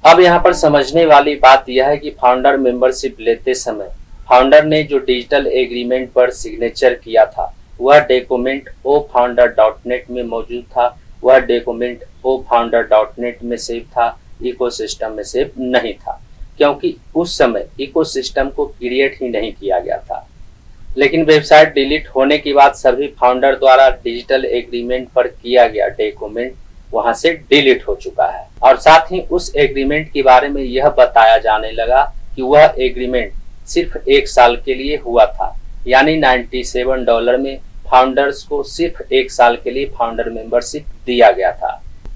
अब यहाँ पर समझने वाली बात यह है कि फाउंडर मेंबरशिप लेते समय फाउंडर ने जो डिजिटल एग्रीमेंट पर सिग्नेचर किया था वह डॉक्यूमेंट ofounder.net में मौजूद था। वह डॉक्यूमेंट ofounder.net में सेव था, इकोसिस्टम में सेव नहीं था, क्योंकि उस समय इकोसिस्टम को क्रिएट ही नहीं किया गया था। लेकिन वेबसाइट डिलीट होने के बाद सभी फाउंडर द्वारा डिजिटल एग्रीमेंट पर किया गया डॉक्यूमेंट वहां से डिलीट हो चुका है और साथ ही उस एग्रीमेंट के बारे में यह बताया जाने लगा कि वह एग्रीमेंट सिर्फ 1 साल के लिए हुआ था, यानी $97 में फाउंडर्स को सिर्फ 1 साल के लिए फाउंडर मेंबरशिप दिया गया था।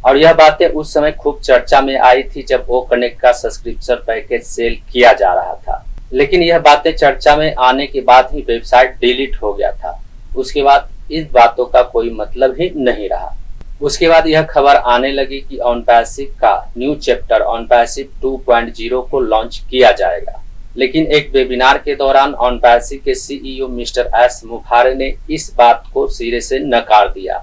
और यह बातें उस समय खूब चर्चा में आई थी जब OConnect का सब्सक्रिप्शन पैकेज सेल किया जा रहा था। लेकिन यह बातें चर्चा में आने के बाद ही वेबसाइट डिलीट हो गया था। उसके बाद इस बातों का कोई मतलब ही नहीं रहा। उसके बाद यह खबर आने लगी कि OnPassive का न्यू चैप्टर OnPassive 2.0 को लॉन्च किया जाएगा। लेकिन एक वेबिनार के दौरान OnPassive के CEO मिस्टर एस मुफारे ने इस बात को सिरे से नकार दिया।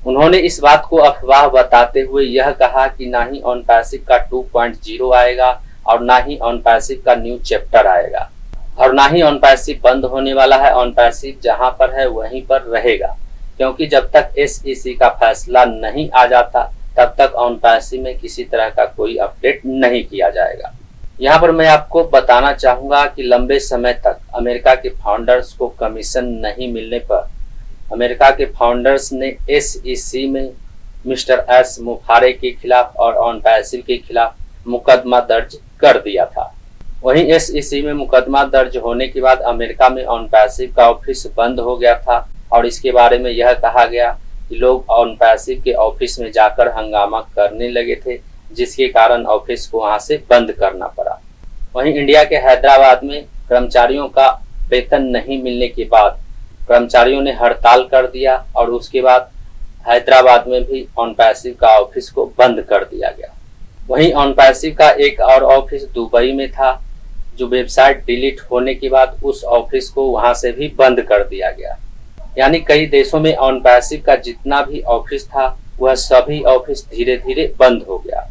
उन्होंने इस बात को अफवाह बताते हुए यह कहा कि ना ही OnPassive का 2.0 आएगा और ना ही OnPassive का न्यू चैप्टर आएगा और ना ही OnPassive बंद होने वाला है। OnPassive जहां पर है वहीं पर रहेगा, क्योंकि जब तक SEC का फैसला नहीं आ जाता तब तक OnPassive में किसी तरह का कोई अपडेट नहीं किया जाएगा। यहाँ पर मैं आपको बताना चाहूंगा कि लंबे समय तक अमेरिका के फाउंडर्स को कमीशन नहीं मिलने पर अमेरिका के फाउंडर्स ने SEC में मिस्टर एस मुफारे के खिलाफ और OnPassive के खिलाफ मुकदमा दर्ज कर दिया था। वहीं SEC में मुकदमा दर्ज होने के बाद अमेरिका में OnPassive का ऑफिस बंद हो गया था और इसके बारे में यह कहा गया कि लोग OnPassive के ऑफिस में जाकर हंगामा करने लगे थे, जिसके कारण ऑफिस को वहां से बंद करना पड़ा। वहीं इंडिया के हैदराबाद में कर्मचारियों का वेतन नहीं मिलने के बाद कर्मचारियों ने हड़ताल कर दिया और उसके बाद हैदराबाद में भी OnPassive का ऑफिस को बंद कर दिया गया। वहीं OnPassive का एक और ऑफिस दुबई में था, जो वेबसाइट डिलीट होने के बाद उस ऑफिस को वहां से भी बंद कर दिया गया। यानी कई देशों में OnPassive का जितना भी ऑफिस था वह सभी ऑफिस धीरे धीरे बंद हो गया।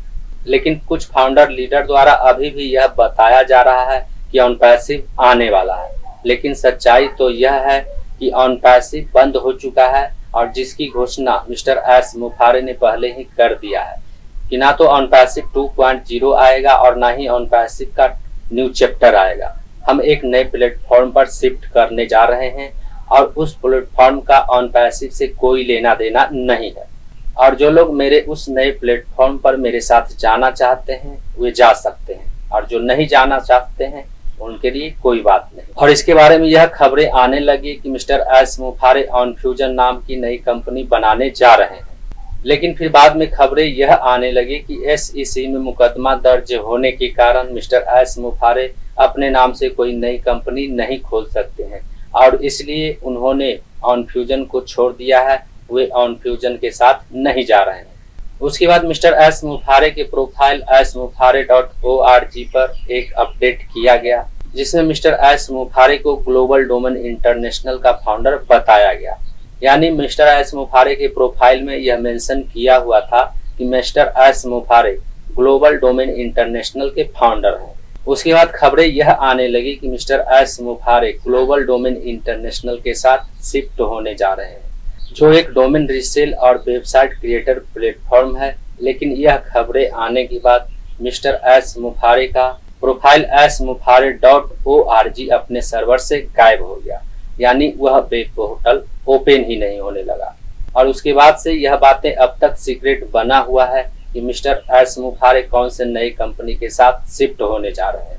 लेकिन कुछ फाउंडर लीडर द्वारा अभी भी यह बताया जा रहा है कि OnPassive आने वाला है, लेकिन सच्चाई तो यह है कि OnPassive बंद हो चुका है और जिसकी घोषणा मिस्टर एस मुफारे ने पहले ही कर दिया है कि ना तो OnPassive 2.0 आएगा और ना ही OnPassive का न्यू चैप्टर आएगा। हम एक नए प्लेटफॉर्म पर शिफ्ट करने जा रहे हैं और उस प्लेटफॉर्म का OnPassive से कोई लेना देना नहीं है। और जो लोग मेरे उस नए प्लेटफॉर्म पर मेरे साथ जाना चाहते हैं वे जा सकते हैं और जो नहीं जाना चाहते हैं उनके लिए कोई बात नहीं। और इसके बारे में यह खबरें आने लगी कि मिस्टर एस मुफारे OnFusion नाम की नई कंपनी बनाने जा रहे हैं। लेकिन फिर बाद में खबरें यह आने लगी कि SEC में मुकदमा दर्ज होने के कारण मिस्टर एस मुफारे अपने नाम से कोई नई कंपनी नहीं खोल सकते हैं और इसलिए उन्होंने OnFusion को छोड़ दिया है। वे OnFusion के साथ नहीं जा रहे हैं। उसके बाद मिस्टर एस मुफारे के प्रोफाइल smufare.org पर एक अपडेट किया गया, जिसमें मिस्टर एस मुफारे को ग्लोबल डोमेन इंटरनेशनल का फाउंडर बताया गया। यानी मिस्टर एस मुफारे के प्रोफाइल में यह मेंशन किया हुआ था कि mister S मुफारे global domain international के फाउंडर हैं। उसके बाद खबरें यह आने लगी कि mister S मुफारे global domain international के साथ शिफ्ट होने जा रहे हैं, जो एक डोमेन रीसेल और वेबसाइट क्रिएटर प्लेटफॉर्म है। लेकिन यह खबरें आने के बाद मिस्टर एस मुफारे का प्रोफाइल smufare.org अपने सर्वर से गायब हो गया, यानी वह वेब पोर्टल ओपन ही नहीं होने लगा। और उसके बाद से यह बातें अब तक सीक्रेट बना हुआ है कि मिस्टर एस मुफारे कौन से नई कंपनी के साथ शिफ्ट होने जा रहे हैं।